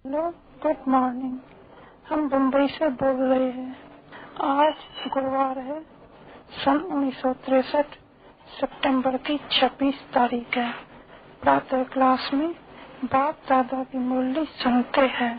Hello, good morning. हम मुंबई से बोल रहे हैं। आज गुरुवार है, सन 1963 सितंबर की 26 तारीख है। प्रातः क्लास में बाप दादा की मुरली सुनते हैं।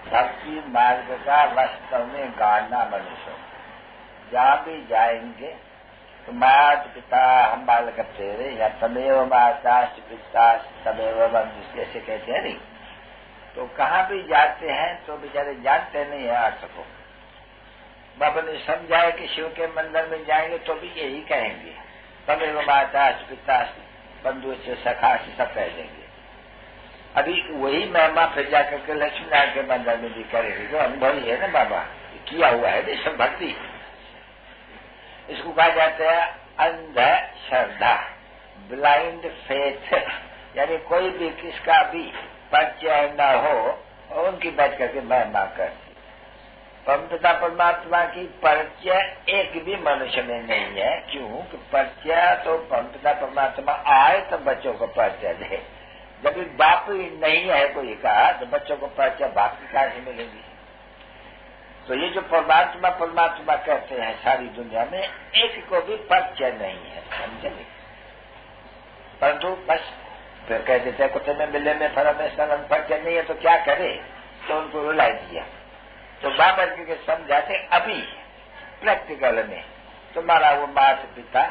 भक्ति मार्ग का वास्तव में गाना मनुष्य जहाँ भी जाएंगे तो माता पिता हम बालक तेरे या तमेव माता पिता तमेव बंधु जैसे कहते हैं नहीं, तो कहाँ भी जाते हैं तो बेचारे जानते नहीं है अर्थ को। बाबा ने समझाया कि शिव के मंदिर में जाएंगे तो भी यही कहेंगे, तमेव माता पिता बंधु से सखा से सब कह देंगे। अभी वही महिमा फिर जाकर के लक्ष्मी नारायण के मंदिर में भी करेगी, जो अनुभवी है ना बाबा, किया हुआ है ना सब भक्ति। इसको कहा जाता है अंध श्रद्धा, ब्लाइंड फेथ, यानी कोई भी किसका भी परिचय न हो और उनकी बैठ करके महिमा करती। परमपिता परमात्मा की परिचय एक भी मनुष्य में नहीं है। क्यों कि परिचय तो परमपिता परमात्मा आए तो बच्चों को परिचय दे। जब बाप ही नहीं है कोई का तो बच्चों को परिचय बाप की कहाँ से मिलेगी। तो ये जो परमात्मा परमात्मा कहते हैं सारी दुनिया में एक को भी परिचय नहीं है, समझे। परंतु बस फिर कह देते हैं कुत्ते में मिले में परमेश्वर परिचय नहीं है तो क्या करे, तो उनको रुला दिया। तो बाबा जी के समझाते अभी प्रैक्टिकल में तुम्हारा वो माता पिता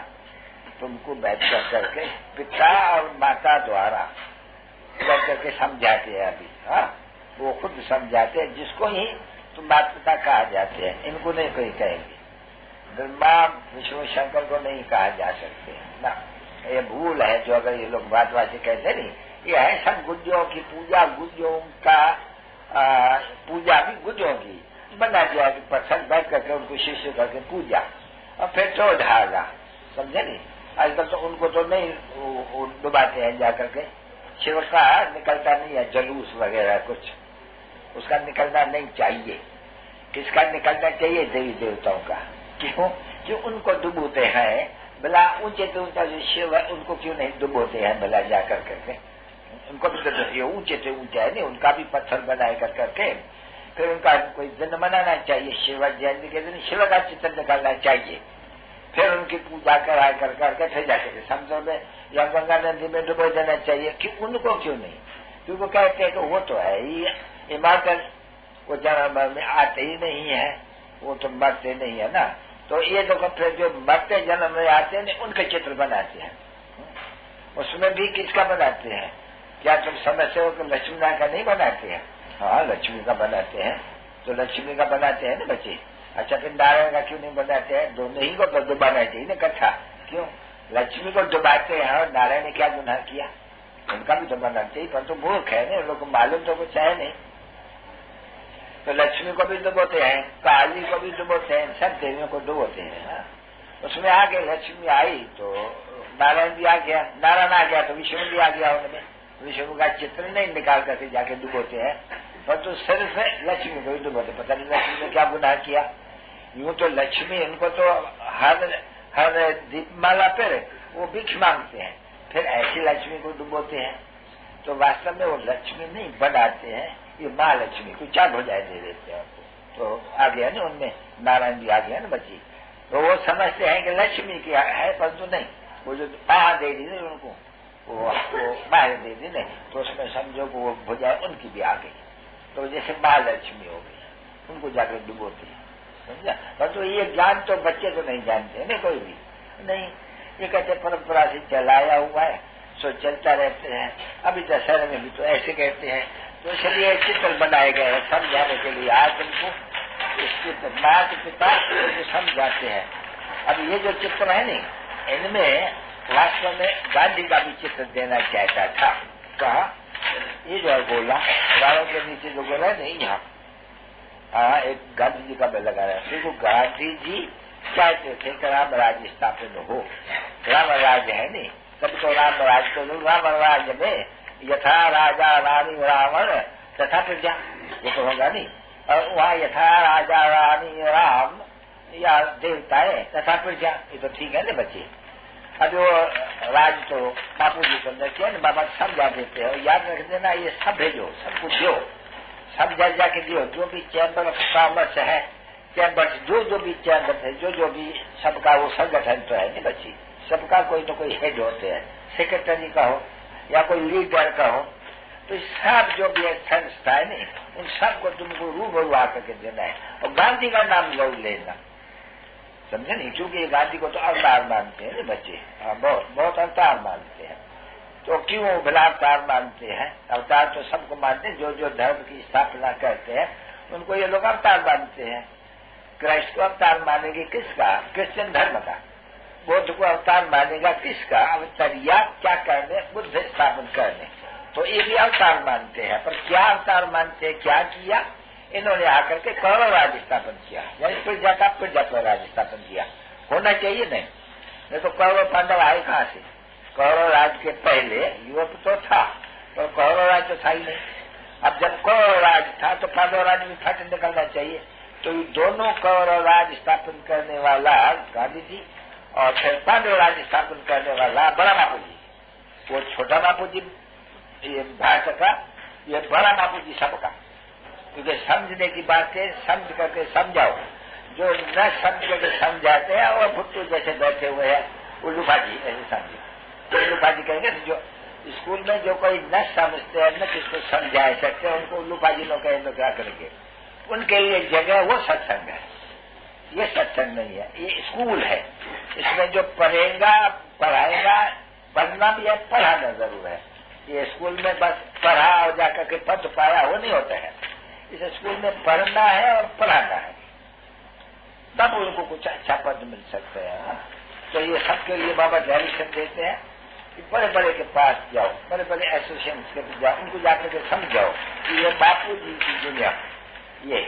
तुमको बैठ कर करके पिता और माता द्वारा बैठ करके समझाते हैं अभी। हाँ, वो खुद समझाते हैं, जिसको ही तुम माता पिता कहा जाते हैं, इनको नहीं कोई कहेंगे। ब्रह्मा विष्णु शंकर को नहीं कहा जा सकते ना, ये भूल है। जो अगर ये लोग बातवासी कहते नहीं, ये है सब गुज्जों की पूजा, गुज्जों का पूजा भी गुज्जों की बना दिया कि पत्थर बैठ करके उनको शिष्य करके पूजा और फिर तो ढाला, समझे नहीं। आजकल तो उनको तो नहीं डुबाते हैं जाकर के। शिव का निकलता नहीं है जलूस वगैरह कुछ, उसका निकलना नहीं चाहिए। किसका निकलना चाहिए? देवी देवताओं का। क्यों? जो उनको डुबोते हैं भला ऊंचे से ऊंचा जो शिव है उनको क्यों नहीं डुबोते हैं भला जाकर करके। उनको भी तो ऊंचे से ऊंचा है नहीं, उनका भी पत्थर बनाए कर करके फिर उनका कोई दिन मनाना चाहिए। शिव जयंती के दिन शिव का चित्र निकालना चाहिए, फिर उनकी पूजा करा कर करके फिर जाकर समुद्र में या गंगा नदी में डुबो देना चाहिए। कि उनको क्यों नहीं? क्योंकि कहते हैं कि वो तो है ही इमारत, वो जन्म में आते ही नहीं है, वो तो मरते नहीं है ना। तो ये लोग फिर जो मरते जन्म में आते हैं उनके चित्र बनाते हैं। उसमें भी किसका बनाते हैं? क्या तुम समझते हो कि लक्ष्मी नारायण का नहीं बनाते हैं? हाँ, लक्ष्मी का बनाते हैं। तो लक्ष्मी का बनाते हैं ना बच्चे। अच्छा, फिर नारायण का क्यों नहीं बनाते हैं? दोनों ही को तो डुबाना चाहिए ना इकट्ठा। क्यों? लक्ष्मी को डुबाते हैं और नारायण ने क्या गुनाह किया? उनका भी डुबाना चाहिए, पर तो मूर्ख है ना, लोग मालूम तो कुछ है नहीं। तो लक्ष्मी को भी डुबोते हैं, काली को भी डुबोते हैं, सब देवियों को डुबोते हैं। हाँ? उसमें आगे लक्ष्मी आई तो नारायण भी आ गया, नारायण आ गया तो विष्णु भी आ गया। उनमें विष्णु का चित्र नहीं निकाल करके जाके डुबोते हैं, पर तो सिर्फ लक्ष्मी को भी डुबोते। पता नहीं लक्ष्मी ने क्या गुनाह किया। यूं तो लक्ष्मी इनको तो हर दीपमाला पर वो भिक्ष मांगते हैं, फिर ऐसी लक्ष्मी को डुबोते हैं। तो वास्तव में वो लक्ष्मी नहीं बनाते हैं, ये माँ लक्ष्मी को चार भुजाएं दे देते हैं उनको। तो आ गया ना उनमें, नारायण भी आ गया ना बच्ची। तो वो समझते हैं कि लक्ष्मी की है, परंतु नहीं, वो जो बाहर दे दी नहीं उनको, वो बाहर दे दी नहीं, तो उसमें समझो कि वो भुजा उनकी भी आ गई, तो जैसे महालक्ष्मी हो गई, उनको जाकर डुबोती है, समझा। पर तो ये ज्ञान तो बच्चे तो नहीं जानते नहीं, कोई भी नहीं। ये कहते परंपरा से चलाया हुआ है, सो चलता रहते हैं। अभी दशहरे में भी तो ऐसे कहते हैं, तो इसलिए चित्र बनाए गए हैं समझाने के लिए। आज उनको इसके माता पिता समझाते हैं। अब ये जो चित्र है नहीं, इनमें वास्तव में गांधी का भी चित्र देना चाहता था। कहा ये जो है गोला, रावण के नीचे जो गोला है नहीं, यहाँ एक गांधी जी का मैं लगा रहा है, देखो गांधी जी चाहते थे कि राम राज्य स्थापन हो। राम राज्य है नहीं, तब तो राम राज्य तो राम राज्य में यथा राजा रानी रावण तथा प्रजा, ये तो होगा नहीं। और वहाँ यथा राजा रानी राम या देवताएं तथा प्रजा, ये तो ठीक है ना बच्चे। अब वो राज तो बापू जी को किया ना, बाबा समझा देते हैं। याद रख देना, ये सब भेजो, सब कुछ दो, सब जाके दियो, जो भी चैम्बर ऑफ कॉमर्स है, चैम्बर जो भी चैम्बर है, जो भी सबका वो संगठन तो है नहीं बच्ची, सबका कोई तो कोई हेड होते हैं, सेक्रेटरी का हो या कोई लीडर का हो, तो सब जो भी संस्था है नहीं, उन सबको तुमको रूबरू आकर के देना है। और गांधी का नाम जरूर लेना, समझे नहीं, क्योंकि गांधी को तो अवतार मानते हैं बच्चे, बहुत बहुत अवतार मानते हैं। तो क्यों भला अवतार मानते हैं? अवतार तो सबको मानते हैं, जो जो धर्म की स्थापना करते हैं उनको ये लोग अवतार मानते हैं। क्राइस्ट को अवतार मानेंगे किसका? क्रिश्चियन धर्म का। बुद्ध को अवतार मानेगा किसका? अवतरिया क्या करने? बुद्ध स्थापन करने। तो ये भी अवतार मानते हैं, पर क्या अवतार मानते हैं? क्या किया इन्होंने? आकर के कौरव राज्य स्थापन किया, यानी प्रजा का प्रजा पर राज्य स्थापन किया। होना चाहिए नहीं तो कौरव पांडव आए कहाँ से? कौरव राज के पहले यूरोप तो था, तो कौरव राज तो था ही नहीं। अब जब कौरव राज था तो पांडव राज भी फट निकलना चाहिए। तो ये दोनों कौरव राज स्थापन करने वाला गांधी जी और फिर पांडव राज स्थापन करने वाला बड़ा बापू जी। वो छोटा बापू जी ये भारत का, ये बड़ा बापू जी सबका। क्योंकि समझने की बातें समझ करके समझाओ, जो न समझ करके समझाते हैं और भुट्टू जैसे बैठे हुए हैं उल्लू भाजी ऐसे समझे। तो उल्लू भाजी कहेंगे, जो स्कूल में जो कोई न समझते हैं न किसको समझा सकते हैं, उनको उल्लू भाजी लोग कहें तो क्या करेंगे? उनके लिए जगह वो सत्संग है, ये सत्संग नहीं है, ये स्कूल है। इसमें जो पढ़ेगा पढ़ाएगा, पढ़ना भी है, पढ़ाना जरूर है। ये स्कूल में बस पढ़ा और जाकर के पद पाया वो नहीं होता है। इस स्कूल में पढ़ना है और पढ़ाना है, तब उनको कुछ अच्छा पद मिल सकते हैं। तो ये सबके लिए बाबा डायरेक्शन देते हैं कि बड़े बड़े के पास जाओ, बड़े बड़े एसोसिएशन के पास जाओ, उनको जाकर के समझाओ कि ये बापू जी की दुनिया ये,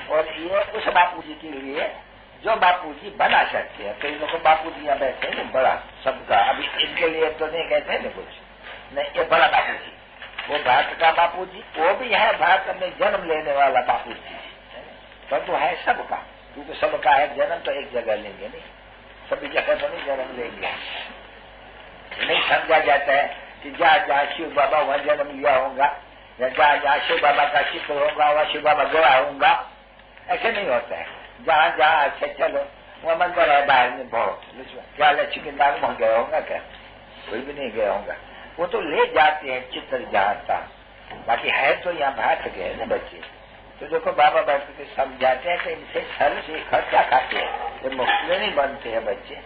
और ये उस बापू जी के लिए जो बापू जी बना सकते हैं। कई लोग बापू जी यहाँ बैठे हैं बड़ा सबका, अभी इनके लिए तो नहीं कहते ना कुछ नहीं, ये बड़ा बापू जी, वो भारत का बापू जी, वो भी है भारत में जन्म लेने वाला बापू जी, पर तो है सबका, क्योंकि सबका है जन्म तो एक जगह लेंगे नहीं, सभी जगह तो नहीं जन्म लेंगे। नहीं समझा जाता है कि जहाँ जहाँ शिव बाबा वहाँ जन्म लिया होगा, या जहाँ जहाँ शिव बाबा का चित्र होगा वहाँ शिव बाबा गया होगा, ऐसे नहीं होता है। जहाँ जहाँ अच्छा चलो वहाँ मंदिर है बाहर में बहुत, क्या लक्ष्मी नाग वहाँ गया होगा क्या? कोई भी नहीं गया होगा। वो तो ले जाते हैं चित्र जहाँ था, बाकी है तो यहाँ बाहर गए ना बच्चे। तो देखो बाबा बैठ के समझाते हैं कि इनसे सर से खर्चा खाते हैं, ये मुफ्त में नहीं बनते हैं बच्चे,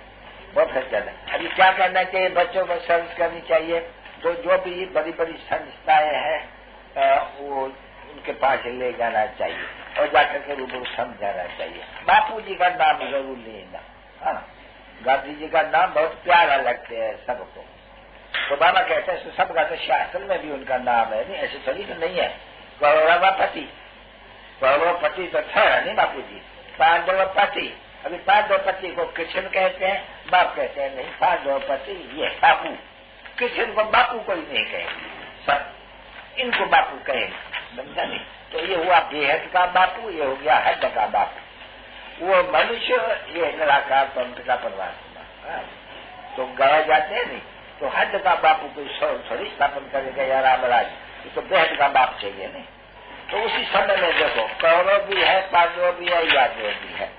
बहुत खर्चा है। अभी क्या करना चाहिए? बच्चों को सर्विस करनी चाहिए। तो जो भी बड़ी बड़ी संस्थाएं हैं वो उनके पास ले जाना चाहिए और जाकर के रूबरू समझाना चाहिए। बापू जी का नाम जरूर लेना। हाँ, गांधी जी का नाम बहुत प्यारा लगते है सबको। तो बाबा कहते हैं सबका तो शास्त्र में भी उनका नाम है, नहीं ऐसे थोड़ी तो नहीं है। कौरवपति, कौरवपति तो था नहीं बापू जी, पांडवपति। अभी पांडवपति को कृष्ण कहते हैं, बाप कहते हैं नहीं पांडवपति ये बापू। कृष्ण को बापू कोई नहीं कहेंगे, सब इनको बापू कहेंगे, समझा नहीं? तो ये हुआ बेहद का बापू, ये हो गया हद का बापू। वो मनुष्य, ये निराकार तंत्र का परमात्मा। तो गए जाते हैं नहीं, तो हद का बापू कोई थोड़ी स्थापन करेगा या रामराज, ये तो बेहद का बाप चाहिए नहीं। तो उसी समय में देखो कौरव भी है, पांडव भी है, यादव भी है।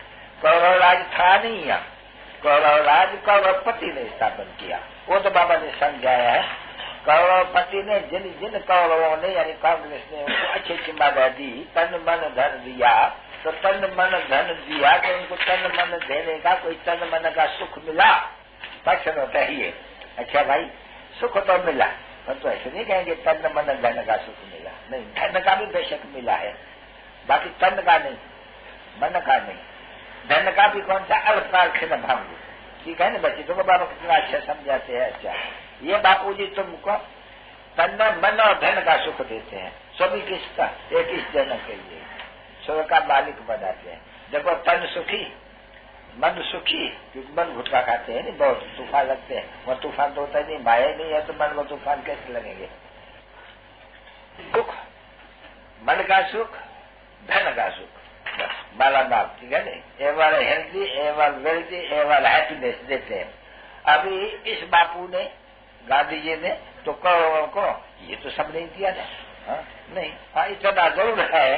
कौरव राज था नहीं यहाँ, कौरवराज कौरवपति ने स्थापन किया। वो तो बाबा ने समझाया है। कौरवपति ने जिन जिन कौरवों ने यानी कांग्रेस ने उनको अच्छी अच्छी मदद दी, तन मन धन दिया, तो तन मन धन दिया तो उनको तन मन देने का कोई तन मन का सुख मिला, पक्ष होता ही है। अच्छा भाई, सुख तो मिला, पर तो ऐसे नहीं कहेंगे तन मन धन का सुख मिला, नहीं, धन का भी बेशक मिला है, बाकी तन का नहीं, मन का नहीं। धन का भी कौन सा अल्पकाल खिन भंग, ठीक है ना बच्चे, तुमको बाबा कितना अच्छा समझाते हैं। अच्छा, ये बापू जी तुमको तन मन और धन का सुख देते हैं, सभी किसका, 21 जन के लिए स्वर्ग का मालिक बनाते हैं। देखो तन सुखी, मन सुखी, क्योंकि मन गुटखा खाते हैं, नहीं बहुत तूफान लगते हैं, वो तूफान तो होता नहीं, माया नहीं है तो मन को तूफान कैसे लगेंगे। सुख, मन का सुख, धन का सुख, बस माला माल, ठीक है नहीं, एवल हेल्थी एवल वेल्थी एवल हैप्पीनेस देते हैं। अभी इस बापू ने, गांधी जी ने तो कौरवों को ये तो सब नहीं दिया ना, हाँ नहीं, हाँ इतना जरूर है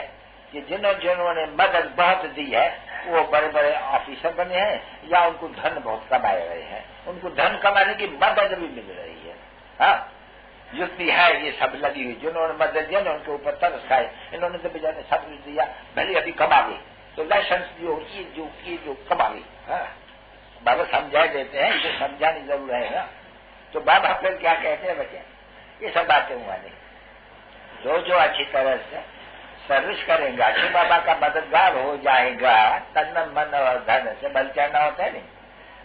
कि जिन्होंने मदद बहुत दी है वो बड़े बड़े ऑफिसर बने हैं या उनको धन बहुत कमाए रहे हैं, उनको धन कमाने की मदद भी मिल रही है। हाँ, युक्ति है ये सब लगी हुई, जिन्होंने मदद दिया ना उनके ऊपर तरस खाए, इन्होंने तो बेचारे सब कुछ दिया, भले अभी कमा ली तो लाइसेंस दियो, ये जो कमा ली। हाँ, बाबा समझा देते हैं, इसे समझानी जरूर है ना। तो बाबा फिर क्या कहते हैं बच्चे, ये सब बातें हुआ नहीं, जो अच्छी तरह से सर्विस करेंगे, अच्छे बाबा का मददगार हो जाएगा, तन मन और धन से बलचाना होता है नहीं।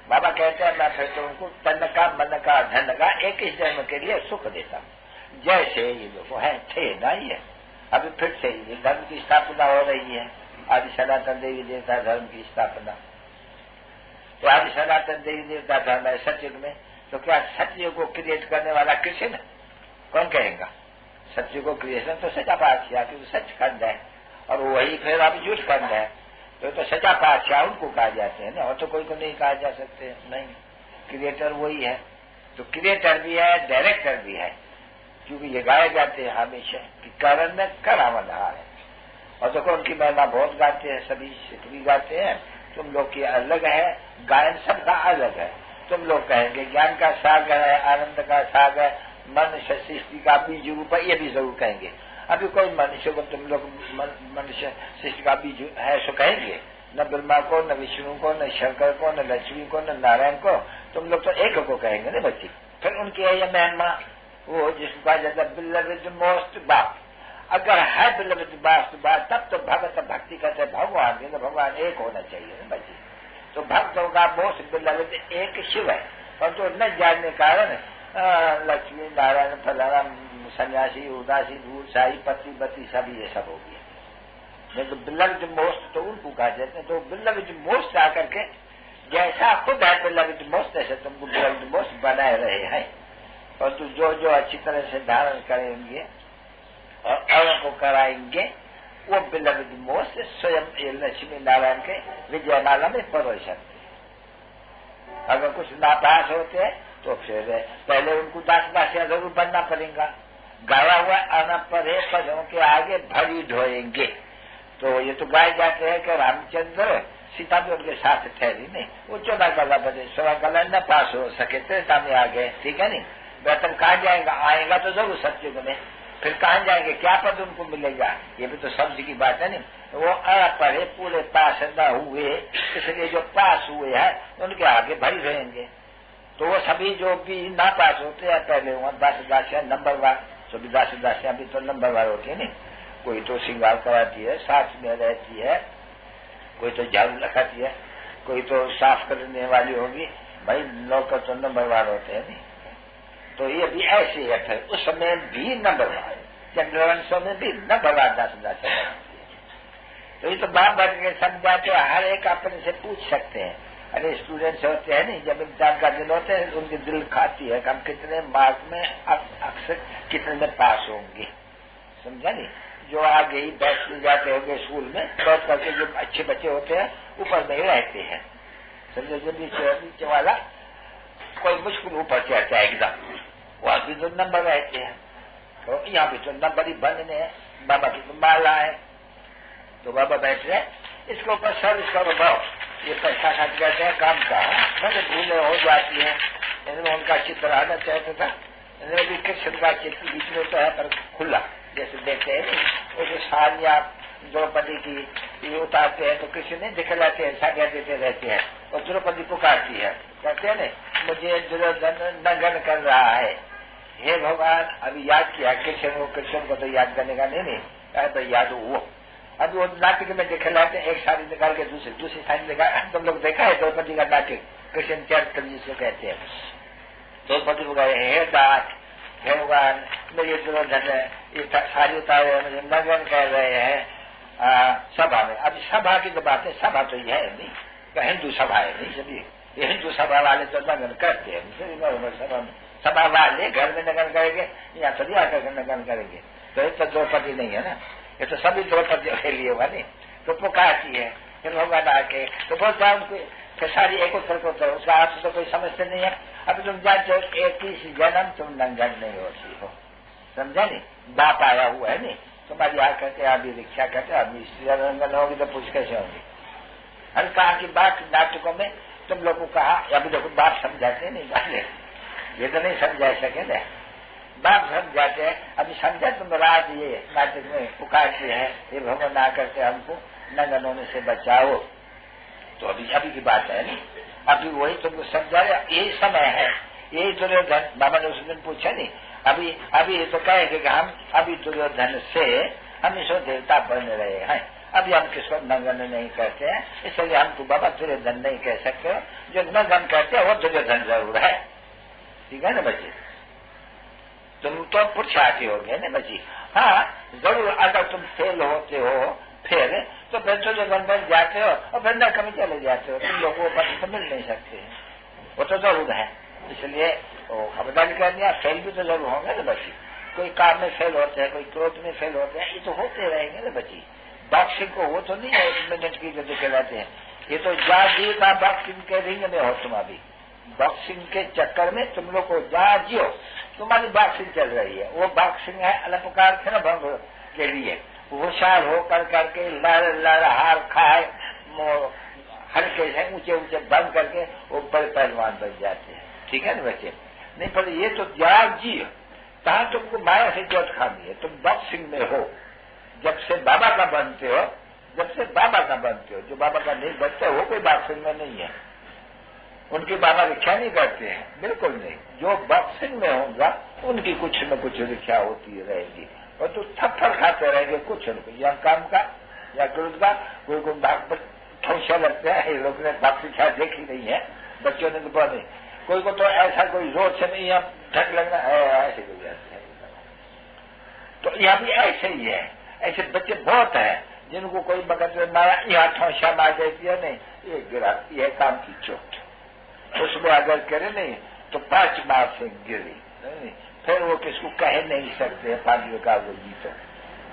बाबा कहते हैं मैं फिर तो उनको तन का मन का धन का 21 जन्म के लिए सुख देता हूँ, जैसे ये लोग हैं थे ना, ये अभी फिर से ये धर्म की स्थापना हो रही है, आदि सनातन देवी देवता धर्म की स्थापना। तो आदि सनातन देवी देवता धर्म है सतयुग में, तो क्या सत्य को क्रिएट करने वाला कृष्ण, कौन कहेगा? सत्य को क्रिएशन तो सचा पातशाह, क्योंकि सच खंड है और वही फिर अब झूठ खंड है, तो सचा पातशाह उनको कहा जाते हैं ना, और तो कोई को नहीं कहा जा सकते, नहीं, क्रिएटर वही है। तो क्रिएटर भी है, डायरेक्टर भी है, क्योंकि ये गाए जाते हैं हमेशा कि करण ने करावन है, और देखो उनकी महिमा बहुत गाते हैं, सभी सिख भी गाते हैं। तुम लोग की अलग है, गायन सबका अलग है। तुम लोग कहेंगे ज्ञान का सागर है, आनंद का सागर, मनुष्य सृष्टि का बीज रूप है, ये भी जरूर कहेंगे। अभी कोई मनुष्य को तुम लोग मनुष्य सृष्टि का बीज है सो कहेंगे, न ब्रह्मा को, न विष्णु को, न शंकर को, न लक्ष्मी को, न नारायण को, तुम लोग तो एक को कहेंगे ना बच्ची। फिर उनकी है ये महिमा, वो जिसको कहा जाता है बिलविद मोस्ट बाप, अगर है बिलविद मोस्ट बाप तब तो भगत भक्ति करते भगवान के, तो भगवान एक होना चाहिए ना बच्ची। तो भक्तों का मोस्ट बिलविद एक शिव है, पर तो न जानने कारण लक्ष्मी नारायण फलाना सन्यासी उदासी भूल शाही पति बती सभी ये सब हो गया। नहीं तो बिलविद मोस्ट तो उनको कहा जाते हैं। तो बिलविद मोस्ट आकर के जैसा खुद है बिलविद मोस्ट, ऐसे तुमको बिलविद मोस्ट बनाए रहे हैं। और तू जो अच्छी तरह से धारण करेंगे और औरों को कराएंगे, वो बिलविद मोस्ट स्वयं लक्ष्मी नारायण के विजयमाला में परोस सकते। अगर कुछ नापास होते हैं तो फिर पहले उनको दास दासियां जरूर बनना पड़ेगा, गाया हुआ आना पड़े पदों के आगे भरी ढोएंगे। तो ये तो गाए जाते हैं कि रामचंद्र सीता भी उनके साथ ठहरी नहीं, वो 14 गला बजे 16 गला न पास हो सके, त्रेता में आ गए, ठीक है नहीं। वेतन कहाँ जाएगा, आएगा तो जरूर सत्युग में, फिर कहाँ जाएंगे, क्या पद उनको मिलेगा, ये भी तो समझ की बात है नहीं। वो पढ़े पूरे पास न हुए, इसलिए जो पास हुए हैं उनके आगे भरी रहेंगे। तो वो सभी जो भी ना पास होते हैं पहले वहाँ दास दासियां नंबरवार, सभी दास दासियां भी तो नंबरवार होती है नहीं। कोई तो श्रृंगार कराती है, साथ में रहती है, कोई तो झाड़ू लगाती है, कोई तो साफ करने वाली होगी, भाई नौकर तो नंबरवार होते हैं नहीं। तो ये भी ऐसे है, फिर उस समय भी नंबरवार, चंद्रवंशों में भी नंबरवार दास दासियां। तो ये तो बाप बैठ के समझाते, हर एक अपने से पूछ सकते हैं। अरे स्टूडेंट्स होते हैं नहीं, जब एग्जाम का दिन होते हैं उनकी दिल खाती है कि हम कितने मार्क में अक्सर कितने में पास होंगे, समझा नहीं। जो आगे ही बैठ जाते होंगे स्कूल में, बैठ करके जो अच्छे बच्चे होते हैं ऊपर में ही रहते हैं, समझो। जो नीचे वाला कोई मुश्किल ऊपर चढ़ता है एकदम, वहां भी तो नंबर रहते हैं। तो यहाँ भी तो नंबर ही बनने हैं, बाबा की तो माला है। तो बाबा बैठ रहे, इसके ऊपर सर्विस करो भाव, ये पैसा खर्च करते हैं काम का, मैंने भूलें हो जाती हैं। इनमें उनका चित्र आना चाहता था, इनमें भी कृष्ण का चित्र बीच में तो है पर खुला, जैसे देखते हैं वो जो साड़ियाँ द्रौपदी की उतारते हैं तो कृष्ण नहीं दिखलाते हैं, साड़ियाँ देते रहते हैं और द्रौपदी पुकारती है, कहते हैं न मुझे दुर्योधन नंगन कर रहा है। हे भगवान, अभी याद किया कृष्ण को तो याद करने का नहीं तो याद वो अभी वो नाटक में दिखलाते, एक साड़ी निकाल के दूसरी साड़ी निकाल, तुम लोग देखा है द्रौपदी का नाटक, कृष्ण चरित्र जिसको कहते हैं। द्रौपदी को कहे हे दास, हे भगवान, मेरे दुर्योधन ये साड़ी उतारे मुझे नंगन कर रहे हैं सभा में। अभी सभा की तो बात है, सभा तो यह है नहीं, हिंदू सभा है नहीं, सभी ये हिंदू सभा वाले तो नंगन करते हैं, सभा वाले घर में नंगन करेंगे या तो आकर नंगन करेंगे, तो ये तो द्रौपदी नहीं है ना, ये तो सभी द्रौपदी के लिए हुआ नहीं। तो पुकारती है फिर भगवान आके तो बोलता है उनको सारी एक उत्तर को उत्तर, उसका आप तो कोई समझते नहीं है। अभी तुम जानते हो 21 जन्म तुम नंगन नहीं होती हो, समझा नहीं, बाप आया हुआ है नहीं, तुम्हारी आ करके अभी रिक्शा करते अभी नंगन होगी तो पूछ कैसे होगी। हर कहा की बात नाटकों में तुम लोग को कहा, अभी देखो बाप समझाते नहीं, पहले ये तो नहीं समझा सके ना, बाप समझाते हैं। अभी समझा तुम रात ये नाटक में पुकारते हैं ये भगवान ना करके हमको नंगन होने से बचाओ, तो अभी की बात है नहीं, अभी वही तुमको समझा रहे, यही समय है, यही दुर्योधन। बाबा ने उस दिन पूछा नहीं, अभी ये तो कहेंगे कि हम अभी दुर्योधन से हम ईश्वर देवता बन रहे हैं, अभी हम किसको नंगन नहीं करते हैं, इसलिए हमको बाबा दुर्योधन नहीं कह सकते, जो नंगन करते हैं वो दुर्योधन जरूर है, ठीक है ना बच्चे। तुम तो पुरुषार्थी हो गए ना बच्ची, हाँ जरूर अगर तुम फेल होते हो फिर तो दुर्योधन बन जाते हो और फिर नरक में चले जाते हो, तुम लोगों को पति तो मिल नहीं सकते, वो तो जरूर है। इसलिए खबरदारी कर दिया, फेल भी तो जरूर होंगे ना बच्ची, कोई काम में फेल होते हैं, कोई क्रोध में फेल होते हैं, ये तो होते रहेंगे ना बच्ची। बॉक्सिंग को वो तो नहीं है 1 मिनट की जो कहलाते हैं, ये तो जाजियो का बॉक्सिंग के रिंग में हो तुम, अभी बॉक्सिंग के चक्कर में तुम लोग को जाजियो, तुम्हारी बॉक्सिंग चल रही है, वो बॉक्सिंग है अलपकार थे ना भंग के लिए, होशियार होकर करके लड़ हार खाए हल्के से ऊंचे ऊंचे बंद करके वो बड़े पहलवान बन जाते हैं, ठीक है ना बच्चे। नहीं पर ये तो जाजियो, कहाँ तुमको माया से जोत खानी है, तुम बॉक्सिंग में हो, जब से बाबा का बनते हो, जो बाबा का नहीं बनते वो कोई बॉक्सिंग में नहीं है, उनकी बाबा रिक्शा नहीं करते हैं, बिल्कुल नहीं। जो बॉक्सिंग में होगा उनकी कुछ न कुछ रिक्शा होती रहेगी और तो थप्पड़ खाते रहेंगे कुछ न कुछ, या काम का या क्रोध का, कोई को भाग ठौसा लगता है, ये लोग ने बाप शिक्षा देखी नहीं है, बच्चों ने तो पढ़ा नहीं, कोई को तो ऐसा कोई जोर से नहीं, यहाँ ढक लगना ऐसे हो जाते हैं। तो यहाँ भी ऐसे ही है, ऐसे बच्चे बहुत हैं जिनको कोई मगर मारा यहाँ ठौसा मार देती है, नहीं ये गिरा, ये काम की चोट, उसमें अगर करे नहीं तो 5 बार से गिरी नहीं, फिर वो किसको कह नहीं सकते, पानी का वो जीतो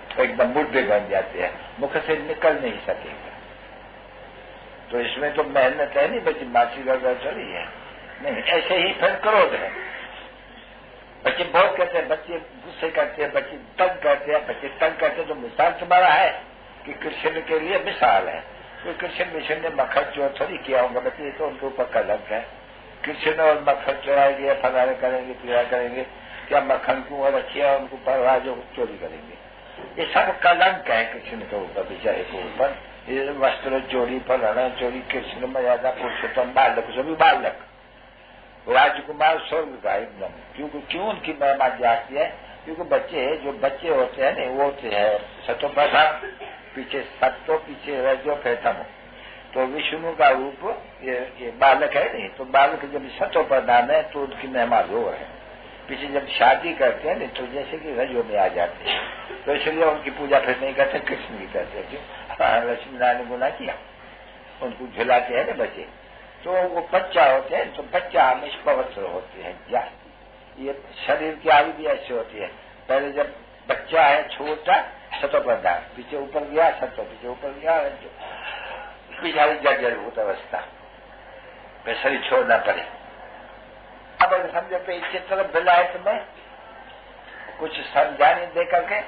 तो एकदम मुद्दे बन जाते हैं, मुख से निकल नहीं सकेगा। तो इसमें तो मेहनत है नहीं बच्ची, मासी का चली है नहीं, ऐसे ही फिर क्रोध है। बच्चे बहुत कहते हैं, बच्चे गुस्से करते हैं, बच्चे तंग करते हैं, बच्चे तंग करते हैं, तो मिसाल तुम्हारा है कि कृष्ण के लिए मिसाल है, तो कृष्ण मिशन ने मक्खन चोर थोड़ी किया होगा बच्चे, तो उनके ऊपर कलंक है, कृष्ण और मक्खन चोराएंगे, फलाने करेंगे, पीड़ा करेंगे, क्या मक्खन को रखिया उनको परवाह जो चोरी करेंगे, ये सब कलंक है कृष्ण के ऊपर, बेचारे के ऊपर। ये वस्त्र चोरी, फलाना चोरी, कृष्ण मर्यादा पुरुषोत्तम बालक, सभी बालक, राजकुमार स्वर्ग का एकदम, क्यों उनकी महिमा जाती है, क्योंकि बच्चे होते हैं नहीं, वो होते हैं सतो प्रधान, पीछे सत्तो, पीछे रजो प्रथम, तो विष्णु का रूप ये बालक है नहीं, तो बालक जब सतो प्रधान है तो उनकी महिमा रो है, पीछे जब शादी करते हैं नहीं तो जैसे कि रजो में आ जाते हैं, तो इसलिए उनकी पूजा फिर नहीं करते, कृष्ण की करते, क्यों लक्ष्मी नारायण ने गुना किया, उनको झुलाते हैं ना बच्चे, तो वो बच्चा होते हैं, तो बच्चा हमेशा पवित्र होते हैं जास्ती, ये शरीर की आयु भी ऐसी होती है, पहले जब बच्चा है छोटा सतो प्रधान, पीछे ऊपर गया सतो, पीछे ऊपर गया पिछाड़ी जर्जरभूत अवस्था, फिर शरीर छोड़ना पड़े। अब अगर समझो पे इसी तरफ विलायत में कुछ समझाने दे करके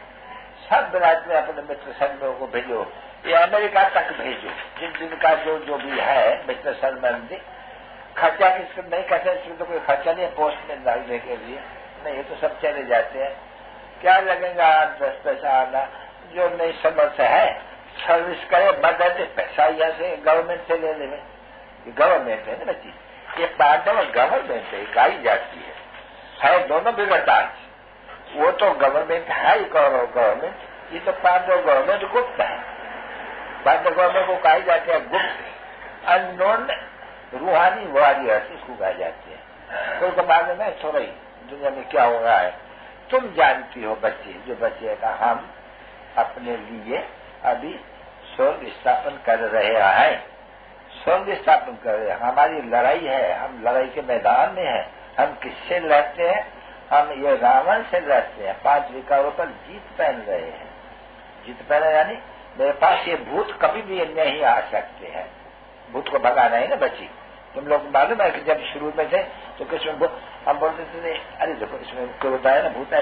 सब विलायत में अपने मित्र संगों को भेजो ये अमेरिका तक भेजो, जिनका जो भी है मित्र संबंधी। खर्चा किसको नहीं करते, इसमें तो कोई खर्चा नहीं है पोस्ट में डालने के लिए, नहीं, ये तो सब चले जाते हैं। क्या लगेगा 10 पैसा आना, जो नहीं समर्थ है सर्विस करे, मदद पैसा यहाँ से गवर्नमेंट से ले ले। ये गवर्नमेंट है ना बच्ची, ये पांडव गवर्नमेंट है, गाई जाती है दोनों बिगड़ता। वो तो गवर्नमेंट है ही, गवर्नमेंट, ये तो पांडव गवर्नमेंट गुप्त है। पांडव गवर्नमेंट को कही जाती है गुप्त, अननोन रूहानी वॉरियर्स इसको कहा जाती है। तो मालूम है थोड़ा ही दुनिया में क्या हो रहा है, तुम जानती हो बच्चे, जो बच्चे का हम अपने लिए अभी स्वर्ग स्थापन कर रहे हैं, स्वर्ग स्थापन कर रहे हैं। हमारी लड़ाई है, हम लड़ाई के मैदान में हैं। हम किससे लड़ते हैं? हम ये रावण से लड़ते हैं, 5 विकारों पर जीत पहन रहे हैं। जीत पहने यानी मेरे पास ये भूत कभी भी नहीं आ सकते हैं। भूत को भगाना है ना बच्ची। तुम लोग मालूम है कि जब शुरू में थे तो किसमें हम बोलते थे अरे देखो इसमें कोई होता है ना भूत है,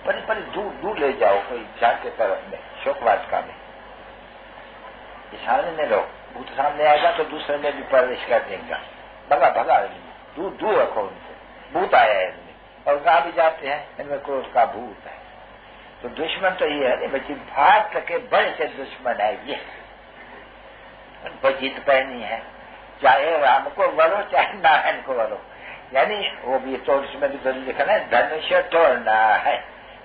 पर दूर दूर ले जाओ कोई झाड़ के तरफ में, शोकवाटिका में सामने में रहो, भूत सामने आएगा तो दूसरे में भी प्रवेश कर देंगे। भगा भगा दूर दूर रखो उनसे, भूत आया है इनमें। और कहा भी जाते हैं इनमें क्रोध का भूत है। तो दुश्मन तो ये है बच्ची, भाग के बड़े से दुश्मन है ये, जीत पहनी है। चाहे राम को वरो चाहे नारायण को वरो, यानी वो भी तो इसमें भी तो लिखना है धनुष तोड़ना है,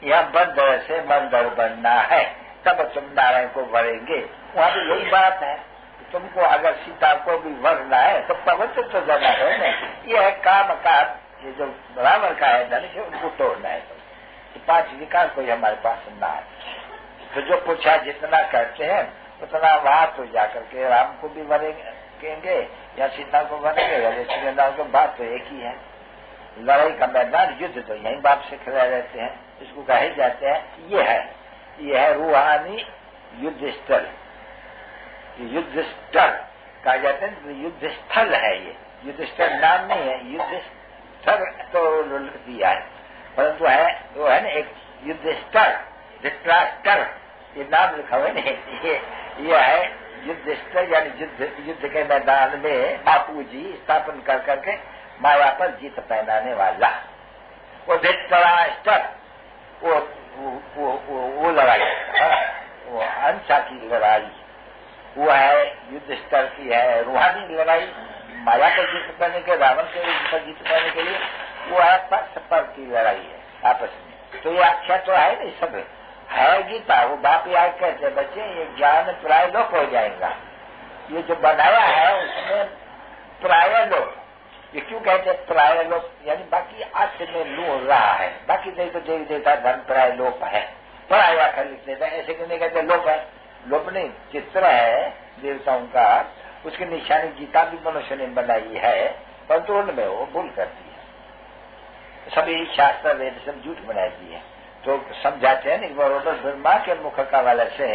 यहाँ बंदर से मंदर बनना है, तब तुम नारायण को वरेंगे। वहाँ भी यही बात है, तुमको अगर सीता को भी वरना है तो पवित्र तो जाना है ना। ये है काम का, ये जो रावण का है धनुष उनको तोड़ना है। तो 5 विकार कोई हमारे पास ना है। तो जो पूछा जितना करते हैं उतना वहां तो जाकर के राम को भी वरेंगे या सीता को वरेंगे या श्रीनाम को, बात तो एक ही है। लड़ाई का मैदान युद्ध तो यही बाप से खड़े रहते हैं, इसको कहे जाते हैं। ये है रूहानी युद्ध स्थल, युद्ध स्थल कहा जाता है। युद्ध स्थल है ये, युद्ध स्थल नाम नहीं है, युद्ध स्थल तो दिया है, परंतु है वो है ना एक युद्ध स्थल, धृतराष्ट्र ये नाम लिखा हुआ है। ये है युद्ध स्थल, यानी युद्ध के मैदान में बापू जी स्थापन कर करके माया पर जीत पहनाने वाला। वो धृतराष्ट्र वो लड़ाई, वो अंशा की लड़ाई, वो है युद्ध स्तर की है। रूहानी लड़ाई माया पर जीत पाने के, रावण के पर जीत पाने के लिए वो है परस्पर की लड़ाई है आपस में। तो ये आख्या तो है नहीं, सब है गीता। वो बाप याद कहते बच्चे ये ज्ञान प्राय लोप हो जाएगा। ये जो बनाया है उसमें प्राय लोप, ये क्यों कहते हैं प्राय लोप, यानी बाकी आत्म में लू रहा है, बाकी नहीं तो देवी देता धन प्राय लोप है, पराया कर लिख देता है। ऐसे क्यों नहीं कहते लोप है? लोप नहीं, चित्र है देवताओं का, उसकी निशानी गीता भी मनुष्य ने बनाई है, परंतु उनमें वो भूल करती है। सभी शास्त्र वेद सब झूठ बनाती है। तो समझाते हैं नहीं बरोबर, ब्रह्मा के मुख का वाला से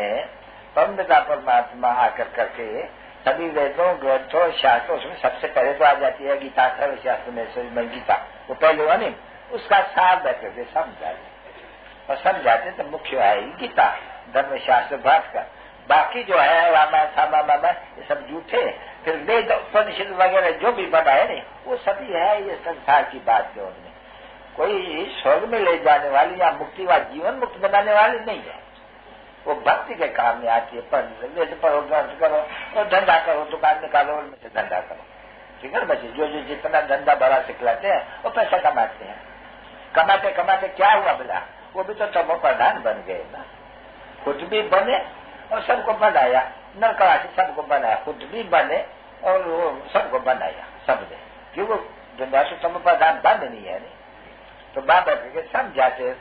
परमपिता परमात्मा आकर करके सभी वेदों ग्रंथों शास्त्रों उसमें सबसे पहले तो आ जाती है गीता, सर्वशास्त्र में गीता वो पहले हुआ नहीं, उसका सार बैठे थे समझाते और समझाते तो मुख्य है गीता, धर्मशास्त्र भास्कर। बाकी जो है रामायण सामायण ये सब झूठे, फिर वेद उपनिषद वगैरह जो भी बनाए नहीं वो सभी है ये संसार की बात जो उनमें कोई स्वर्ग में ले जाने वाली या मुक्ति व जीवन मुक्त बनाने वाली नहीं है। वो भक्ति के काम में आती है। पढ़ो, ग्रंथ करो और धंधा करो, दुकान निकालो उनमें से धंधा करो, ठीक है ना बच्चे। जो जितना धंधा बड़ा सिखलाते हैं वो पैसा कमाते हैं। कमाते कमाते क्या हुआ बोला, वो भी तो तमो प्रधान बन गए ना, खुद भी बने और सबको बनाया, नरकवासी सबको बनाया, खुद भी बने और वो सबको बनाया सबने, क्यों वो दुनिया से तमो प्रधान बन नहीं है नहीं। तो बाबा के समझाते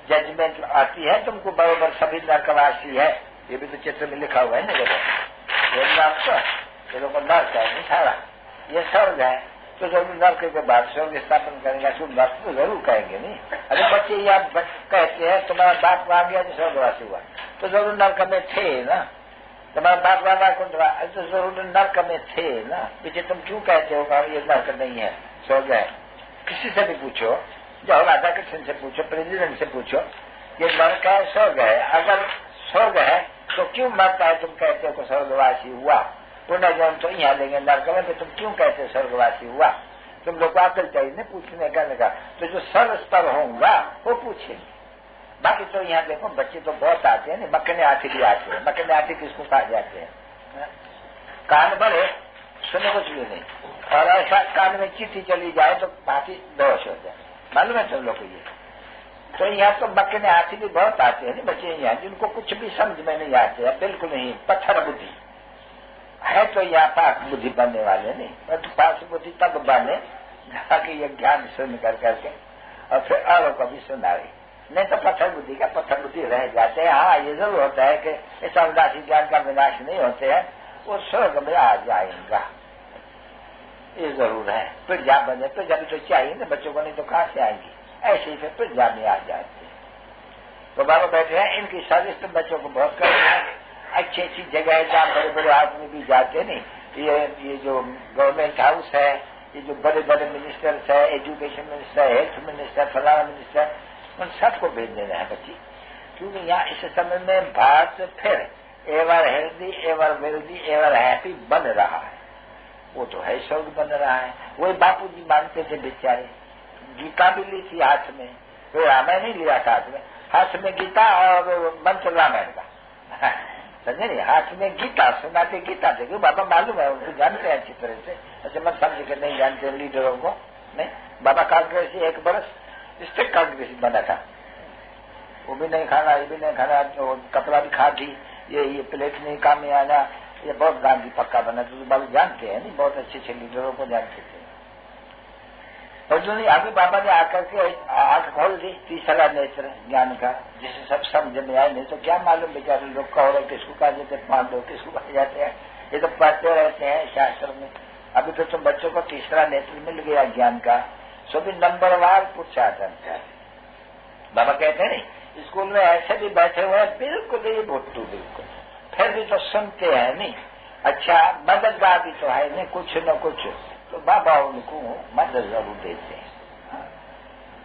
जजमेंट आती है तुमको बराबर, सभी नरकवासी है, ये भी तो चित्र में लिखा हुआ है ना। देखो को नर्क है नहीं सारा, ये स्वर्ग है तो जरूर नर्क के बाद स्वर्ग स्थापन करेंगे, शुभ नर्क तो जरूर कहेंगे नहीं। अरे बच्चे या कहते हैं तुम्हारा बाप वहां गया तो स्वर्गवासी हुआ, तो जरूर नर्क में थे ना। तुम्हारा बाप वहां कुंड तो जरूर नर्क में थे ना। पीछे तुम क्यों कहते हो ये नर्क नहीं है स्वर्ग है? किसी से भी पूछो, जाओ राधा कृष्ण से पूछो, प्रेसिडेंट से पूछो, ये नर्क है स्वर्ग है। अगर स्वर्ग है तो क्यों मरता है तुम कहते हो कि स्वर्गवासी हुआ, पुनर्जन्म तो यहाँ लेंगे नरक में, तो तुम क्यों कहते हो स्वर्गवासी हुआ? तुम लोग को अकल चाहिए न पूछने करने का। तो जो सर्वस्तर होगा वो पूछेंगे। बाकी तो यहाँ देखो बच्चे तो बहुत आते हैं, मक्खने हाथी भी आते हैं। मक्खने हाथी किसको कहा जाते हैं? कान बड़े सुने कुछ भी नहीं, और ऐसा कान में चिट्ठी चली जाए तो हाथी बेहोश हो जाए। मालूम है तुम लोग को ये? तो यहाँ तो मक्खने हाथी भी बहुत आते हैं बच्चे यहाँ, जिनको कुछ भी समझ में नहीं आते हैं, बिल्कुल नहीं, पत्थर बुद्धि है। तो यहाँ पास बुद्धि बनने वाले नहीं, पर पास बुद्धि तब बने ताकि ये ज्ञान सुन कर करके और फिर औरों को भी सुनाए। नहीं तो पत्थर बुद्धि का पत्थर बुद्धि रह जाते हैं। हाँ, ये जरूर होता है कि इस अविनाशी ज्ञान का विनाश नहीं होते हैं, वो स्वर्ग में आ जाएगा, ये जरूर है। प्रजा बने, प्रजा भी तो चाहिए ना बच्चों को, नहीं तो कहाँ से आएंगी? ऐसे ही फिर प्रजा में आ जाते हैं। तो बाबा बैठे हैं, इनकी सर्विस तो बच्चों को बहुत करनी है। अच्छी अच्छी जगह है जहाँ बड़े बड़े आदमी भी जाते नहीं। ये जो गवर्नमेंट हाउस है, ये जो बड़े बड़े मिनिस्टर्स है, एजुकेशन मिनिस्टर, हेल्थ मिनिस्टर, फलाना मिनिस्टर, उन सबको भेज देना है बच्ची। क्योंकि यहाँ इस समय में भारत फिर ever healthy, ever wealthy, ever happy बन रहा है। वो तो है स्वर्ग बन रहा है। वही बापू जी मानते थे बेचारे, गीता भी ली थी हाथ में, कोई रामायण नहीं लिया था हाथ में गीता और मंत्र रामायण का, समझे नहीं? हाथ में गीता सुनाते गीता थे, क्यों बाबा मालूम है, उनको जानते हैं अच्छी तरह से। अच्छा मत समझे कि नहीं जानते लीडरों को, नहीं। बाबा कांग्रेसी 1 बरस स्टेट कांग्रेसी बना था, वो भी नहीं खाना, ये भी नहीं खाना, तो कपड़ा भी खा दी, ये प्लेट नहीं काम में आना, ये बहुत गांधी पक्का बना। तो बाबा जानते हैं नहीं, बहुत अच्छे अच्छे लीडरों को जानते थे। और जो नहीं, अभी बाबा ने आकर के आंख खोल दी, तीसरा नेत्र ज्ञान का, जिसे सब समझ में आए। नहीं तो क्या मालूम बेचारे लोग कौरव किसको कहा जाते हैं, पांडव किसको कहा जाते हैं, ये तो पढ़ते रहते हैं शास्त्र में। अभी तो तुम बच्चों को तीसरा नेत्र मिल गया ज्ञान का, सो भी नंबरवार पूछा जाता है। बाबा कहते हैं नहीं, स्कूल में ऐसे भी बैठे हुए हैं बिल्कुल ही भुट्टू, बिल्कुल, फिर भी तो सुनते हैं नहीं। अच्छा मददगार भी तो है नहीं, कुछ न कुछ तो बाबा उनको मदद जरूर देते हैं।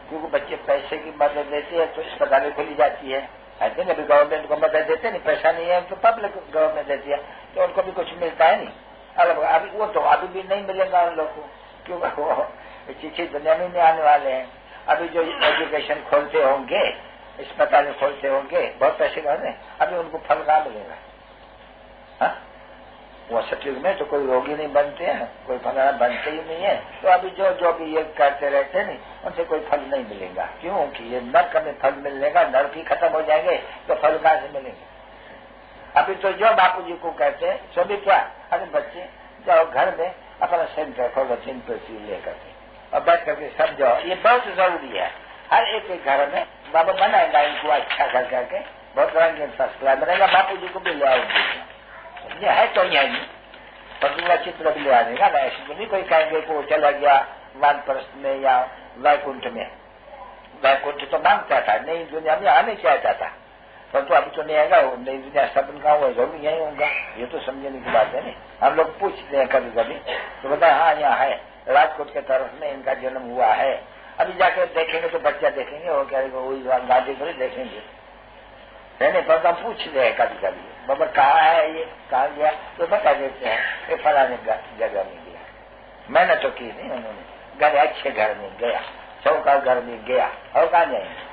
क्योंकि बच्चे पैसे की मदद देते हैं तो अस्पतालें खुली जाती है, ऐसे नहीं? अभी गवर्नमेंट को मदद देते नहीं, पैसा नहीं है तो पब्लिक गवर्नमेंट देती है, तो उनको भी कुछ मिलता है नहीं। अभी वो तो अभी भी नहीं मिलेगा उन लोग को, क्योंकि वो चिट्ठी दुनिया में आने वाले हैं। अभी जो एजुकेशन खोलते होंगे, अस्पताल खोलते होंगे, बहुत पैसे का, अभी उनको फल कहाँ मिलेगा? हाँ, वो सतयुग में तो कोई रोगी नहीं बनते हैं, कोई फलाना बनते ही नहीं है। तो अभी जो भी ये करते रहते हैं नहीं, उनसे कोई फल नहीं मिलेगा। क्योंकि ये नर्क में फल मिलेगा, नर्क ही खत्म हो जाएंगे तो फल कहाँ से मिलेंगे? अभी तो जो बापू जी को कहते हैं सभी क्या, अरे बच्चे जाओ घर में अपना सेंटर खोलो, 3 लेकर के और बैठ करके समझो, ये बहुत जरूरी है। हर एक घर में बाबा बनाएगा इनको अच्छा कर करके, बहुत रंगीन फर्स्ट क्लास बनेगा। बापू जी को भी ले आओगे, ये है तो नहीं, पर दूसरा चित्र भी ले आएगा ना। ऐसे तो नहीं कोई कहेंगे को चला गया वानप्रस्थ में या वैकुंठ में। वैकुंठ तो मांगता था, नई दुनिया में आने चाहता था, परंतु अभी तो नहीं आएगा। नई दुनिया सब उनका हुआ जरूर यही होगा, ये तो समझने की बात है नहीं। हम लोग पूछते हैं कभी कभी तो बताए हाँ यहाँ है, राजकोट के तरफ में इनका जन्म हुआ है। अभी जाकर देखेंगे तो बच्चा देखेंगे, वो क्या वही गाड़ी पर देखेंगे, नहीं? पर हम पूछते हैं कभी कभी, बाबा कहाँ है ये, कहाँ गया, तो बता देते हैं ये फलाने जगह में गया। मैंने तो की नहीं, उन्होंने घर अच्छे घर में गया, चौका घर में गया, और कहाँ जाएंगे?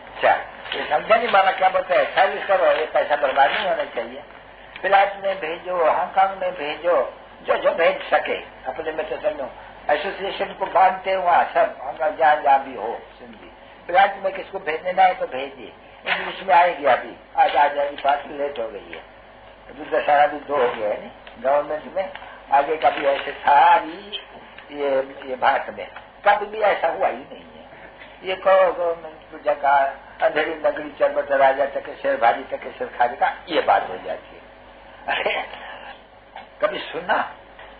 अच्छा ये समझा नहीं बाबा क्या बोलते हैं, सर्विस करो, ये पैसा बर्बाद नहीं होना चाहिए। फ्लाइट में भेजो, हांगकांग में भेजो, जो भेज सके अपने में तो समझो। एसोसिएशन को बांधते हुआ सब हम जहाँ भी हो सिंधी, फ्लाइट में किसको भेजने ना है तो भेजिए। इंग्लिश में आएगी, अभी आज आ जाएगी, पास लेट हो गई है, अभी 10 हो गया है नहीं गवर्नमेंट में। आगे कभी ऐसे सारी ये भारत में कभी भी ऐसा हुआ ही नहीं है। ये कहो गवर्नमेंट जगह अंधेरी नगरी चरबत राजा तक शेर भाजी तक शेर खाने का, ये बात हो जाती है। अरे कभी सुना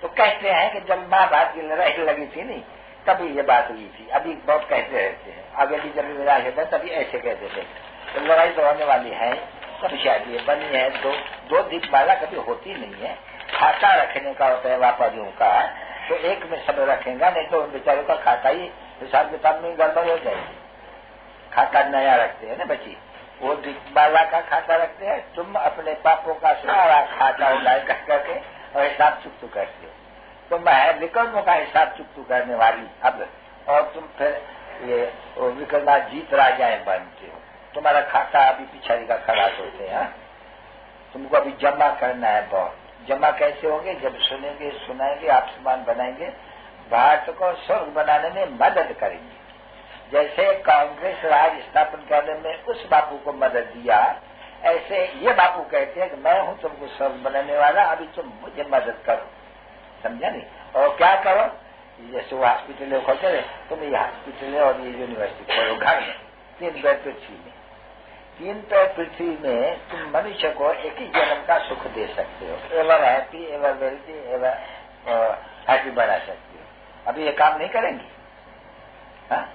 तो कहते हैं कि जब महाभारत की लड़ाई लगी थी नहीं, तभी ये बात हुई थी। अभी बहुत कहते रहते हैं, आगे भी जब लड़ाई होता है तभी ऐसे कहते थे। तो लड़ाई तो होने वाली है, कभी शायद ये बनी है। दो दीपमाला कभी होती नहीं है। खाता रखने का होता है व्यापारियों का, तो एक में सब रखेगा, नहीं तो बेचारों का खाता ही हिसाब किताब में गड़बड़ हो जाएगी। खाता नया रखते हैं ना बच्ची, वो बाबा का खाता रखते हैं, तुम अपने पापों का सारा खाता उड़ाई कर करके और हिसाब चुकतू करते हो। तो मैं विकर्मों का हिसाब चुकतू करने वाली अब, और तुम फिर ये विकर्मा जीत राजाएं बनते हो। तुम्हारा खाता अभी पिछड़ी का खराब होते हैं। तुमको अभी जमा करना है बहुत। जमा कैसे होंगे? जब सुनेंगे सुनाएंगे, आप समान बनाएंगे, भारत को स्वर्ग बनाने में मदद करेंगे। जैसे कांग्रेस राज स्थापन करने में उस बापू को मदद दिया, ऐसे ये बापू कहते हैं कि मैं हूं तुमको स्वर्ग बनाने वाला, अभी तुम मुझे मदद करो। समझा नहीं? और क्या करो? जैसे वो हॉस्पिटल खोलते रहे, तुम ये हॉस्पिटल और ये यूनिवर्सिटी खोलो घर में, 3 पैर पृथ्वी में। 3 पैर पृथ्वी में तुम मनुष्य को एक ही जन्म का सुख दे सकते हो, ever happy, ever wealthy, ever happy बना सकते हो। अभी ये काम नहीं करेंगे?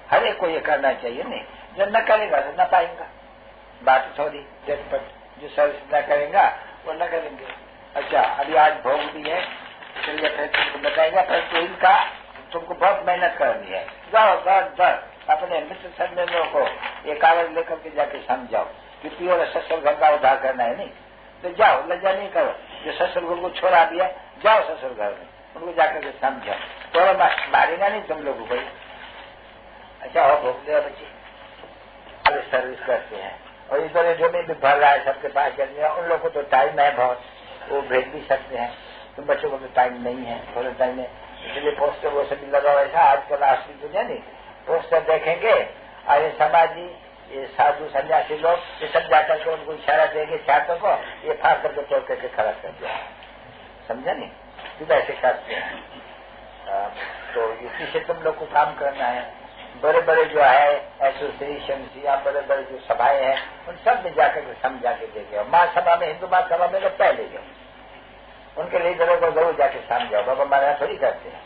हर एक को ये करना चाहिए। नहीं, जो न करेगा तो न पाएगा। बात थोड़ी झटपट, जो सर्विस न करेगा वो न करेंगे। अच्छा, अभी आज भोग भी है, चलिए फिर तुमको बताएगा, फिर तो इनका तुमको बहुत मेहनत करनी है। जाओ दर अपने मित्र संजनों को ये कागज लेकर के जाके समझाओ कि प्योर ससुर घर का उद्धार करना है। नहीं तो जाओ, लज्जा नहीं करो। जो ससुर घर को छोड़ा दिया, जाओ ससुर घर में, उनको जाकर के समझाओ। तो मारेगा नहीं तुम लोगों को। अच्छा, हो भोग दे बच्चे, सर्विस करते हैं और इधर जो में भी भर रहा है सबके पास चलने, उन लोगों को तो टाइम है बहुत, वो भेज भी सकते हैं। तुम बच्चों को तो टाइम नहीं है, थोड़े टाइम में, इसलिए पोस्टर वो सभी लगाओ। ऐसा आजकल राष्ट्रीय दुनिया नहीं, पोस्टर देखेंगे और ये समाजी, ये साधु सन्यासी लोग, ये सब जाकर के उनको इशारा देंगे छात्रों को, ये फाड़ करके तोड़ करके खड़ा कर दिया। समझा नहीं? तो ऐसे करते हैं। तो इसी से तुम लोग को काम करना है। बड़े बड़े जो है एसोसिएशन या बड़े बड़े जो सभाएं हैं, उन सब में जाकर के समझा के देंगे। महासभा में, हिंदू महासभा में तो पहले गए, उनके लीडरों को जरूर जाके समझाओ। बाबा हमारे थोड़ी करते हैं,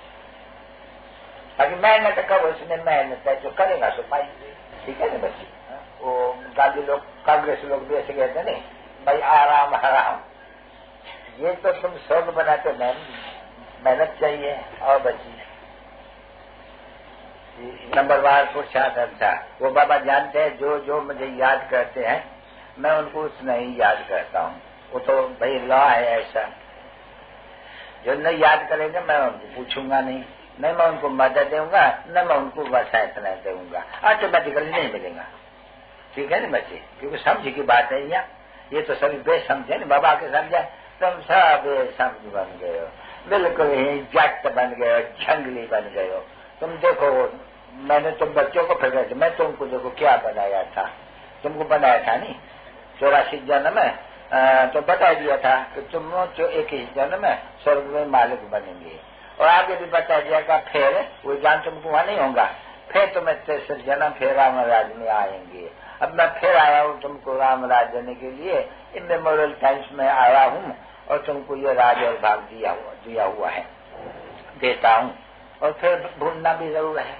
बाकी मेहनत करो, उसमें मेहनत है, जो करेगा तो पाएंगे। ठीक है ना बच्चे? वो गांधी लोग, कांग्रेस लोग भी ऐसे कहते नहीं भाई आराम हराम। ये तो तुम स्वर्ग बनाते, मेहनत चाहिए। और बच्ची नंबरवार पुरुषार्थ था, वो बाबा जानते हैं, जो जो मुझे याद करते हैं मैं उनको उतना ही याद करता हूँ। वो तो भाई लॉ है ऐसा, जो नहीं याद करेंगे मैं उनको पूछूंगा नहीं, न मैं उनको मदद दूंगा, न मैं उनको वसायत नहीं दूंगा, ऑटोमेटिकली नहीं मिलेगा। ठीक है ना बच्चे? क्योंकि समझ की बात है यहाँ, ये तो सभी बेसमझे ना, बाबा के समझा तुम सब बेसमझ बन गए हो, बिल्कुल ही जट बन गए हो, झंगली बन गए हो। तुम देखो, मैंने तुम बच्चों को फिर मैं तुमको देखो क्या बनाया था, तुमको बनाया था नहीं 84 जन्म में, तो बता दिया था कि तुम जो 21 जन्म में स्वर्ग में मालिक बनेंगे। और आगे भी बता दिया का फिर वो ज्ञान तुमको वहां नहीं होगा, फिर तुम्हें 63 जन्म फिर राम राज में आएंगे। अब मैं फिर आया हूँ तुमको राम राज देने के लिए, इमेमोरियल टाइम्स में आया हूँ और तुमको ये राज और भाग दिया हुआ है, देता हूँ। और फिर भूलना भी जरूर है,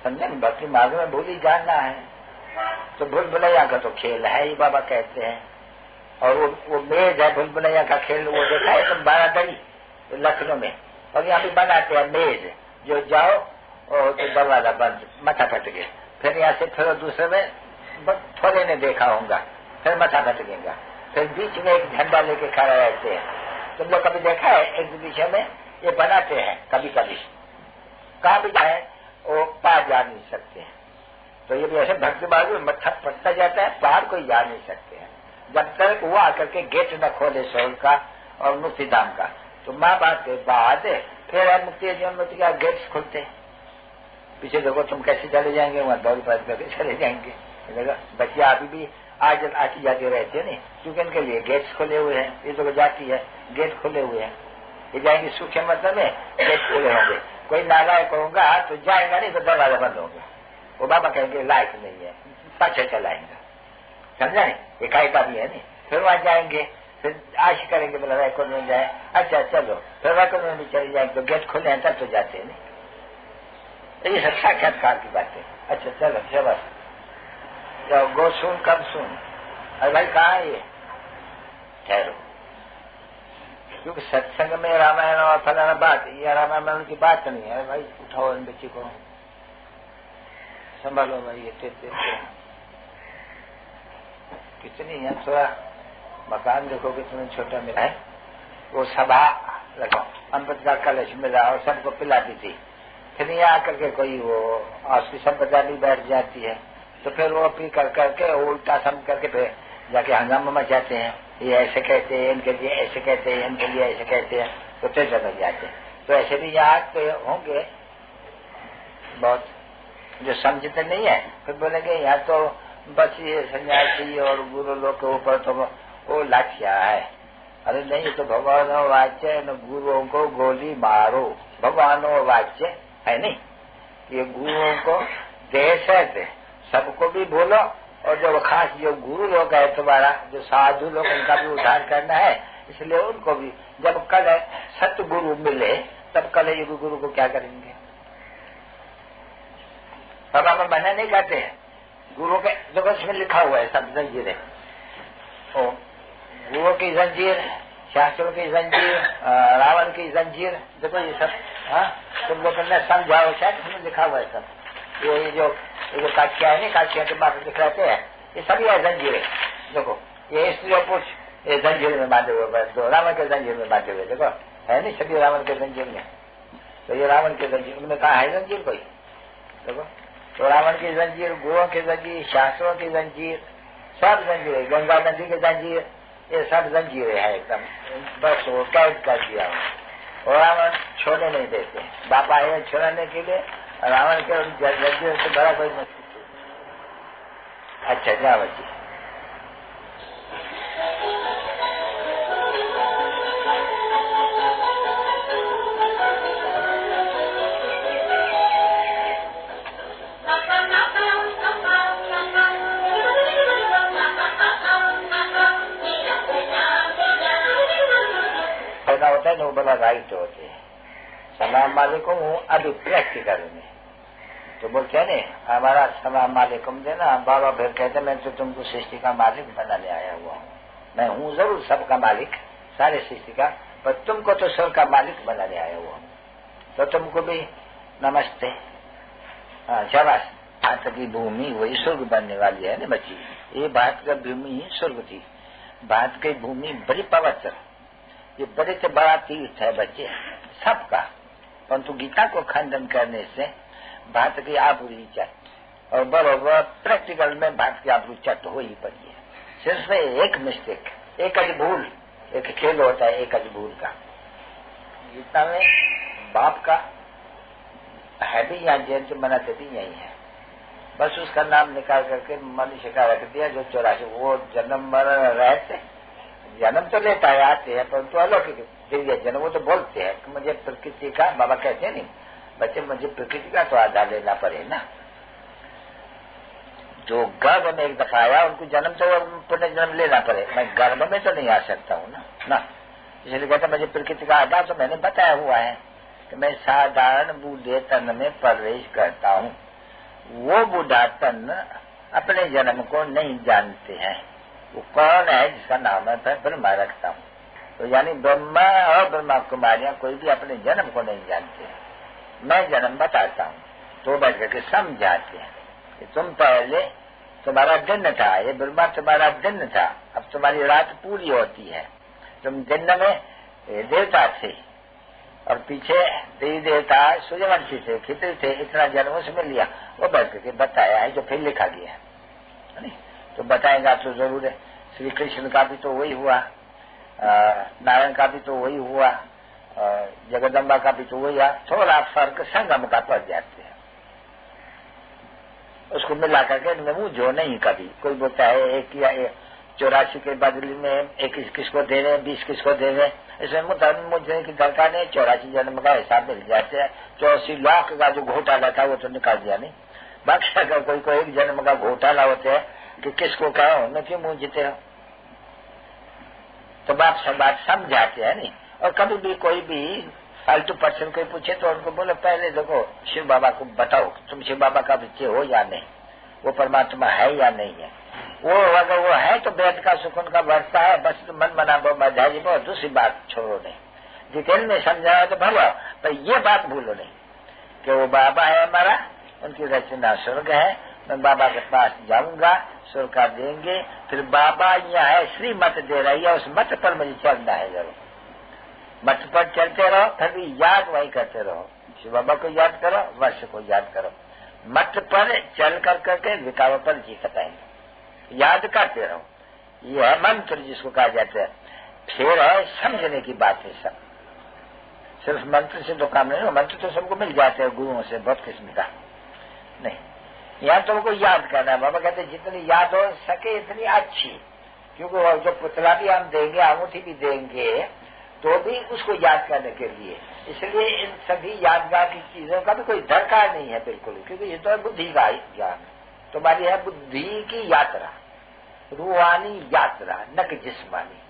समझे? भक्ति मार्ग में भूल ही जानना है। तो भूल भुलैया का तो खेल है ही, बाबा कहते हैं। और वो मेज है भूल भुलैया का खेल, वो देखा है तुम 12 लखनऊ में, और यहाँ भी बनाते हैं मेज, जो जाओ और तो दरवाजा बंद, मथा फट गए, फिर यहाँ से फिर दूसरे में थोड़े ने देखा होगा, फिर मथा फटेगा, फिर बीच में एक झंडा लेके खड़ा रहते हैं। तुम लोग कभी देखा है एग्जीबिशन में? ये बनाते हैं कभी कभी, कहाँ भी जाए वो पार जा नहीं सकते हैं। तो ये भी ऐसे भक्ति मार्ग में मत्था फटता जाता है, पार कोई जा नहीं सकते हैं जब तक वो आकर के गेट न खोले स्वर्ग का और मुक्ति धाम का। तो माँ बाप के बाद फिर मुक्ति जीवन मुक्ति का गेट्स खुलते हैं। पीछे देखो तुम कैसे चले जाएंगे, वहाँ दौड़ पैद करके चले जाएंगे। बच्चियां अभी भी आज आती जाती रहती है नहीं, क्योंकि इनके लिए गेट्स खुले हुए हैं। ये तो जाती है, गेट खुले हुए हैं, ये जाएंगे सूखे मतलब में, गेट खुले होंगे। कोई नालायक होगा तो जाएगा नहीं, तो दरवाजा बंद होगा। वो बाबा कहेंगे लायक नहीं है, पाछे चलाएंगे। समझा नहीं? ये कायदा भी है नहीं। फिर वहां जाएंगे, फिर आश करेंगे बोला रायकोट में जाए, अच्छा चलो, फिर रायकोट में भी चले जाएंगे, तो गेट खुले हैं तब तो जाते हैं नहीं। ये सब साक्षात्कार की बात है। अच्छा चलो शाबाश, जाओ गो सुन कब सुन। अरे भाई कहाँ है ये? ठहरो, क्योंकि सत्संग में रामायण और फलाना बात, ये रामायण की बात नहीं है। भाई उठाओ इन बच्ची को, संभालो भाई, ये कितनी है, थोड़ा मकान देखो कितना छोटा मिला है। वो सभा लगाओ, अमृत का कलश मिला और सबको पिलाती थी। फिर यहाँ आकर के कोई वो उसकी संपदा भी बैठ जाती है, तो फिर वो पी कर करके उल्टा समझ करके फिर जाके हंगामा मचाते हैं। ये ऐसे कहते हैं, इनके लिए ऐसे कहते हैं, इनके लिए ऐसे कहते हैं, तो तेज लग जाते हैं। तो ऐसे भी यहाँ तो होंगे बहुत जो समझते नहीं है, फिर बोलेंगे यहाँ तो बस ये सन्यासी और गुरु लोग के ऊपर तो वो लाठिया है। अरे नहीं, तो भगवानो वाच्य न गुरुओं को गोली मारो, भगवानो वाच्य है नहीं। ये गुरुओं को देश है, सबको भी बोलो, और जो खास जो गुरु लोग है तुम्हारा, जो साधु लोग, उनका भी उद्धार करना है, इसलिए उनको भी जब कल सत्य गुरु मिले तब कल युग गुरु को क्या करेंगे। बाबा में मना नहीं करते हैं गुरु के, जगत में लिखा हुआ है सब जंजीरें, गुरु की जंजीर, शास्त्रों की जंजीर, रावण की जंजीर, देखो ये सब। हाँ, तुम लोग ने समझाओ, शायद उसमें लिखा हुआ है सब। ये जो काशिया है, काशिया के बारे में लिख रहे हैं, ये सभी है जंजीरें। देखो ये स्त्री और पुरुष ये जंजीर में बांधे हुए, तो रावण के जंजीर में बांधे हुए, देखो है नहीं, सभी रावण के जंजीर में। तो ये रावण के जंजीर, उन्होंने कहा है जंजीर कोई, देखो। तो रावण की जंजीर, गुरुओं की जंजीर, शास्त्रों की जंजीर, सब जंजीरें, गंगा नदी की जंजीर, ये सब जंजीरें है एकदम। बस वो कैद कर दिया और रावण छोड़ने नहीं देते। बाप आए छोड़ने के लिए, रावण के जंजीर से बड़ा कोई मस्ती। अच्छा क्या बच्ची, होता है ना, वो बड़ा राइट होते हैं। सलाम वालेकुम हूँ अभी प्रैक्टिकल में तो बोलते हैं नहीं, हमारा सलाम वालेकुम देना। बाबा फिर कहते मैं तो तुमको सृष्टि का मालिक बनाने आया हुआ हूँ। मैं हूँ जरूर सबका मालिक, सारे सृष्टि का, पर तुमको तो सब का मालिक बनाने आया हुआ हूँ। तो तुमको भी नमस्ते। हाँ शाबाश। भारत की भूमि वही स्वर्ग बनने वाली है ना बच्ची। ये भारत का भूमि ही स्वर्ग थी। भारत की भूमि बड़ी पवित्र, ये बड़े से बड़ा तीर्थ है बच्चे सबका। परंतु गीता को खंडन करने से भारत की आबरूई चट, और बराबर प्रैक्टिकल में भारत की आबरूई चट हो ही पड़ी है। सिर्फ एक मिस्टेक, एक अज भूल, एक खेल होता है एक अज भूल का। गीता में बाप का है भी यहाँ, जयंती मनाते भी यही है, बस उसका नाम निकाल करके मनुष्य का रख दिया जो 84। वो जन्म मरण रहते, जन्म तो लेता है आते हैं, परंतु अलौकिक दिव्य जन्म। वो तो बोलते हैं कि मुझे प्रकृति का, बाबा कहते हैं नहीं बच्चे, मुझे प्रकृति का तो आधार लेना पड़े ना। जो गर्भ में एक दफा आया उनको जन्म तो पुनर्जन्म लेना पड़े, मैं गर्भ में तो नहीं आ सकता हूँ ना। इसलिए कहता मुझे प्रकृति का आधार तो मैंने बताया हुआ है कि मैं साधारण बूढ़े तन में प्रवेश करता हूँ। वो बूढ़ा तन अपने जन्म को नहीं जानते हैं। वो कौन है जिसका नाम है ब्रह्मा रखता हूँ। तो यानी ब्रह्मा और ब्रह्मा कुमारियां कोई भी अपने जन्म को नहीं जानते हैं। मैं जन्म बताता हूँ तो बैठ करके समझाते हैं कि तुम पहले तुम्हारा दिन था, ये ब्रह्मा तुम्हारा दिन था, अब तुम्हारी रात पूरी होती है। तुम दिन में देवता थे और पीछे देवी देवता सूर्यवंशी थे, खित्री थे, इतना जन्मों से मिल लिया। वो बैठ करके बताया है जो फिर लिखा गया है। तो बताएगा तो जरूर है। श्री कृष्ण का भी तो वही हुआ, नारायण का भी तो वही हुआ, जगदम्बा का भी तो वही हुआ। थोड़ा फर्क संगम का पड़ जाते हैं, उसको मिला करके मुंह जो नहीं। कभी कोई बोलता है एक या 84 के बदले में 21 किसको दे रहे, 20 किसको दे रहे, इसमें मुझे की दरकार नहीं। 84 जन्म का हिसाब मिल जाते हैं। 84 लाख का जो घोटाला था वो तो निकाल दिया नहीं। बाकी अगर कोई एक जन्म का घोटाला होते है कि किसको कहो न क्यों मुंह जीते हो, तो बात समझाते हैं नहीं। और कभी भी कोई भी फालतू पर्सन कोई पूछे तो उनको बोले पहले देखो शिव बाबा को बताओ तुम शिव बाबा का बच्चे हो या नहीं, वो परमात्मा है या नहीं है। वो अगर वो है तो बेद का सुकून का बढ़ता है, बस तो मन मना बधा जी बहुत। दूसरी बात छोड़ो नहीं, डिटेल में समझाओ तो भलो, पर ये बात भूलो नहीं कि वो बाबा है हमारा, उनकी रचना स्वर्ग है, मैं बाबा के पास जाऊंगा, सुर का देंगे, फिर बाबा यहाँ है श्री मत दे रही है, उस मत पर मुझे चलना है जरूर। मत पर चलते रहो, फिर भी याद वही करते रहो। शिव बाबा को याद करो, वर्ष को याद करो। मत पर चल कर करके विकारों पर जीत आएंगे। याद करते रहो, यह है मंत्र जिसको कहा जाता है। फिर है समझने की बात है सब, सिर्फ मंत्र से तो काम नहीं हो। मंत्र तो सबको मिल जाते हैं गुरुओं से, बहुत किस्म का नहीं। यहाँ तुमको याद करना है। बाबा कहते जितनी याद हो सके इतनी अच्छी, क्योंकि जो पुतला भी हम देंगे, अंगूठी भी देंगे, तो भी उसको याद करने के लिए। इसलिए इन सभी यादगार की चीजों का भी कोई दरकार नहीं है बिल्कुल, क्योंकि ये तो है बुद्धि का ज्ञान। तुम्हारी है बुद्धि की यात्रा, रूहानी यात्रा, न कि जिस्मानी।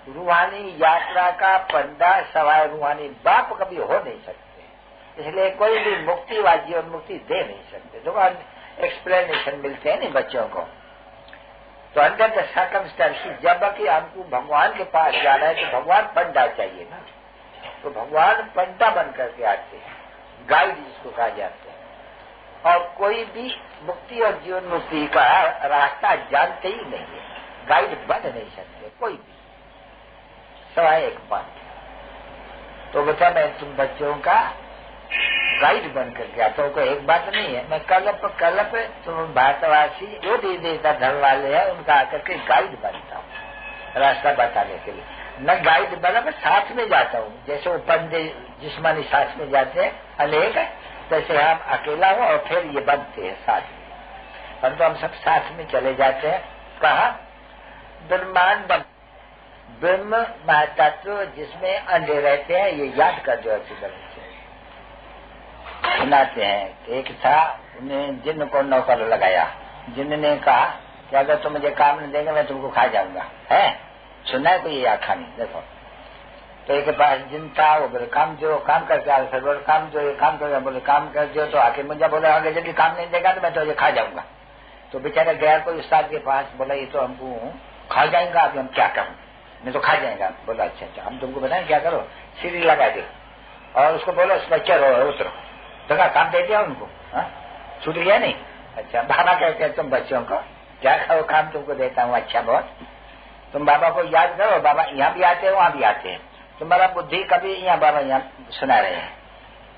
रूहानी यात्रा का पंडा सवाए रूहानी बाप कभी हो नहीं सकते। इसलिए कोई भी मुक्ति व जीवन मुक्ति दे नहीं सकते। जो एक्सप्लेनेशन मिलते हैं नहीं बच्चों को, तो अंडर द सर्कमस्टेंसेस जबकि हमको भगवान के पास जाना है तो भगवान पंडा चाहिए ना, तो भगवान पंडा बन करके आते हैं, गाइड जिसको कहा जाता है। और कोई भी मुक्ति और जीवन मुक्ति का रास्ता जानते ही नहीं है, गाइड बन नहीं सकते कोई भी, सवाए एक बात। तो बता मैं तुम बच्चों का गाइड बन करके आता हूँ। कोई एक बात नहीं है, मैं कल्प तुम भारतवासी जो भी देवता धर्म वाले हैं उनका आकर के गाइड बनता हूँ रास्ता बताने के लिए। न गाइड बना, मैं साथ में जाता हूँ। जैसे वो पंडे जिस्मानी साथ में जाते हैं अनेक, तैसे हम अकेला हो और फिर ये बनते हैं साथ में। परंतु हम सब साथ में चले जाते हैं। कहा ब्रह्मांड ब्रह्म महातत्व जिसमें अंधे रहते हैं, ये याद कर दो अच्छी तरह से। सुनाते हैं एक था, उन्हें जिन्न को नौकर लगाया। जिन्न ने कहा कि अगर तुम मुझे काम नहीं देंगे मैं तुमको खा जाऊंगा। है सुना है कोई ये आखा नहीं? देखो, तो एक पास जिन था, वो बोले काम जो काम करके आ, फिर बोले काम जो ये काम कर, बोले काम कर दो। तो आके मुझे बोला आगे यदि काम नहीं देगा तो मैं तुझे खा जाऊंगा। तो बेचारा गया कोई उस्ताद के पास, बोला ये तो हमको खा जाएगा, अभी हम क्या करूँ? नहीं तो खा जाएगा। बोला अच्छा हम तुमको बताएं क्या करो, सीढ़ी लगा दे और उसको बोलो उस पर चलो उतरो। तो काम दे दिया उनको, छूट गया नहीं। अच्छा बाबा कहते हैं तुम बच्चों को क्या खाओ, काम तुमको देता हूँ। अच्छा बहुत, तुम बाबा को याद करो। बाबा यहाँ भी आते हैं वहाँ भी आते हैं। तुम्हारा बुद्धि कभी यहाँ बाबा यहाँ सुना रहे हैं,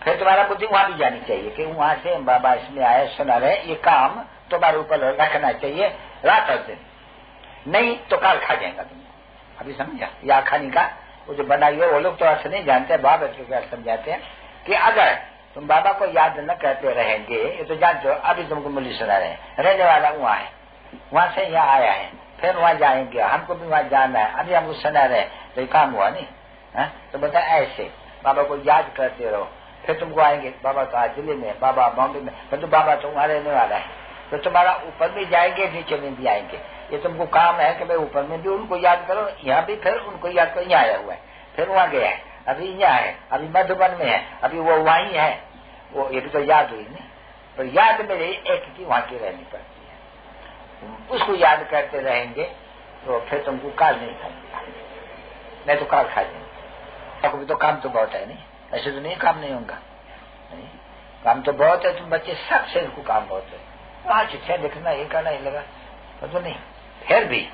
फिर तुम्हारा बुद्धि वहाँ भी जानी चाहिए कि वहाँ से बाबा इसमें आए सुना रहे। ये काम तुम्हारे ऊपर रखना चाहिए रात और दिन, नहीं तो काल खा जाएगा तुमको। अभी समझा या खाने का वो जो बनाई है, वो लोग तो अर्थ नहीं जानते, बाबा क्या समझाते हैं कि अगर तुम बाबा को याद न करते रहेंगे, ये तो जानते हो। अभी तुमको मुरली सुना रहे हैं, रहने वाला वहाँ है, वहाँ से यहाँ आया है, फिर वहाँ जाएंगे, हमको भी वहाँ जाना है, अभी हमको सुना रहे, तो ये काम हुआ नहीं है? तो बता ऐसे बाबा को याद करते रहो, फिर तुमको आएंगे। बाबा तो आज दिल्ली में, बाबा बॉम्बे में, तो बाबा तो वहाँ रहने वाला है, तो तुम्हारा ऊपर भी जाएंगे नीचे में भी आएंगे। ये तुमको काम है कि भाई ऊपर में भी उनको याद करो, यहाँ भी फिर उनको याद करो। यहाँ आया हुआ है, फिर वहाँ गया है, अभी यहाँ है, अभी मधुबन में है, अभी वो वहीं है। वो ये भी तो याद हुई नहीं, पर याद में एक की वहाँ की रहनी पड़ती है। उसको याद करते रहेंगे तो फिर तुमको काल नहीं खाएगा, नहीं तो काल खा जाएंगे। तो काम तो बहुत है नहीं, ऐसे तो नहीं काम नहीं होगा, नहीं काम तो बहुत है। तुम बच्चे सबसे इनको काम बहुत है, वहाँ चिट्ठियाँ लिखना ये करना ये लगा तो नहीं। फिर भी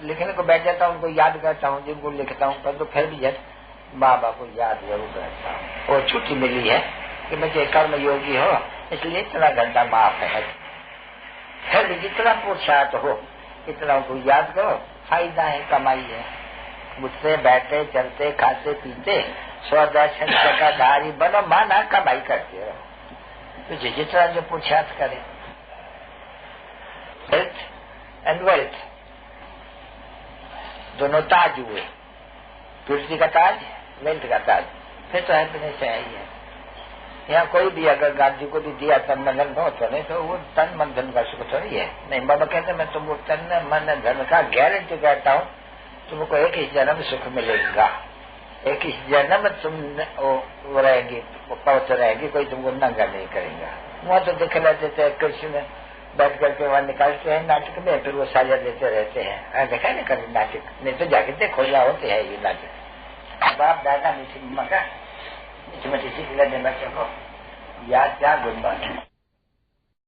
लिखने को बैठ जाता हूँ, उनको याद करता हूँ, जिनको लिखता हूँ, पर तो फिर भी जब बाबा को याद जरूर करता हूँ। और छुट्टी मिली है कि बच्चे कर्म योगी हो, इसलिए इतना घंटा माफ है। फिर भी जितना पुरुषार्थ हो इतना उनको याद करो, फायदा है, कमाई है। उठते बैठते चलते खाते पीते स्वदर्शन चकाधारी बनो, माना कमाई करते रहो। तो जितना जो पुरुषार्थ करे। हेल्थ एंड वेल्थ दोनों ताज हुए, तुलसी का ताज, वेल्थ का ताज। फिर तो हैप्पीनेस है ही है। यहाँ कोई भी अगर गांधी को भी दिया तन मन धन बहुत नहीं, तो वो तन मन धन का सुख थोड़ी है। नहीं, बाबा कहते मैं तुमको तन मन धन का गारंटी कहता हूँ, तुमको एक ही जन्म सुख मिलेगा, एक ही जन्म तुम वो रहेगी, पवित्र रहेगी, कोई तुमको नंगा नहीं करेगा। वहाँ तो देख लेते थे कृष्ण बैठ करके वहाँ निकालते हैं नाटक में, फिर वो साजा देते रहते हैं। देखा नहीं कभी नाटक? नहीं तो जाके देखो, या होते है ये नाटक। बाप दादा मीठी मम्मा का मीठी मीठी सीख लेने बच्चों को, याद क्या गुड मॉर्निंग।